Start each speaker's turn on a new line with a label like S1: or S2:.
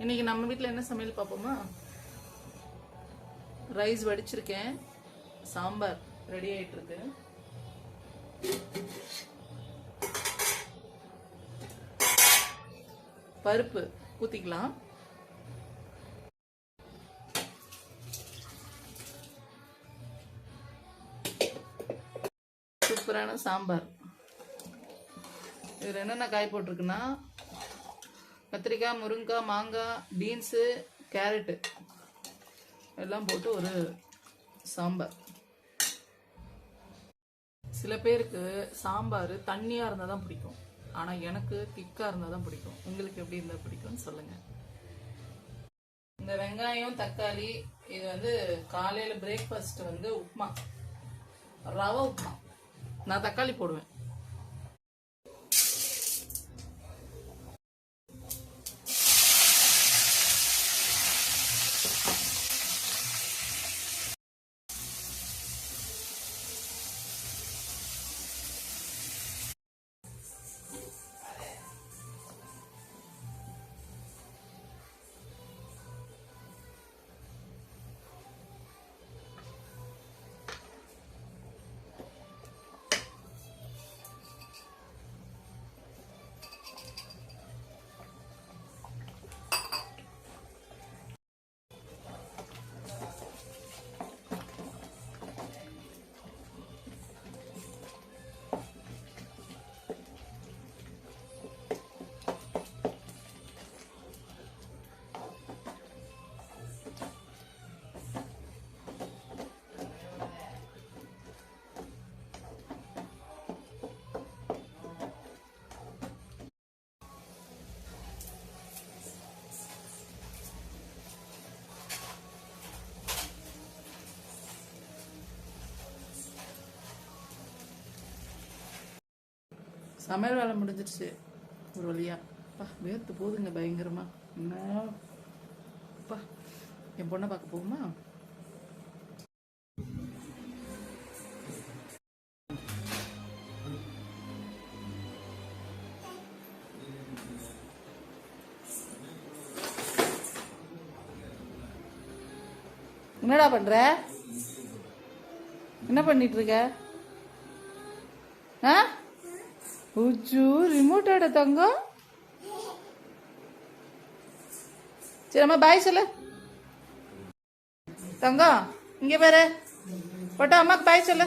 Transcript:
S1: இன்னைக்கு நம்ம வீட்டில் என்ன சமையல் பார்ப்போமா? ரைஸ் வடிச்சிருக்கேன், சாம்பார் ரெடி ஆயிட்டு இருக்கு. பருப்பு ஊத்திக்கலாம். சூப்பரான சாம்பார். இதில் என்னென்ன காய் போட்டிருக்குன்னா, கத்திரிக்காய், முருங்கைக்காய், மாங்காய், பீன்ஸு, கேரட்டு எல்லாம் போட்டு ஒரு சாம்பார். சில பேருக்கு சாம்பார் தண்ணியாக இருந்தால் தான் பிடிக்கும், ஆனால் எனக்கு திக்காக இருந்தால் தான் பிடிக்கும். உங்களுக்கு எப்படி இருந்தால் பிடிக்கும்னு சொல்லுங்கள். இந்த வெங்காயம், தக்காளி, இது காலையில் பிரேக்ஃபாஸ்ட் உப்புமா, ரவை உப்புமா. நான் தக்காளி போடுவேன். சமையல் வேலை முடிஞ்சிருச்சு ஒரு வழியா. வேர்த்து போதுங்க பயங்கரமா. என்னப்பா, என் பொண்ணை பார்க்க போகுமா? என்னடா பண்ற? என்ன பண்ணிட்டு இருக்க? ரிமோட் ஆட தங்கம். சரி அம்மா பாய் சொல்லு. தங்கம் இங்க பாரு, போட்டா அம்மாக்கு பாய் சொல்லு.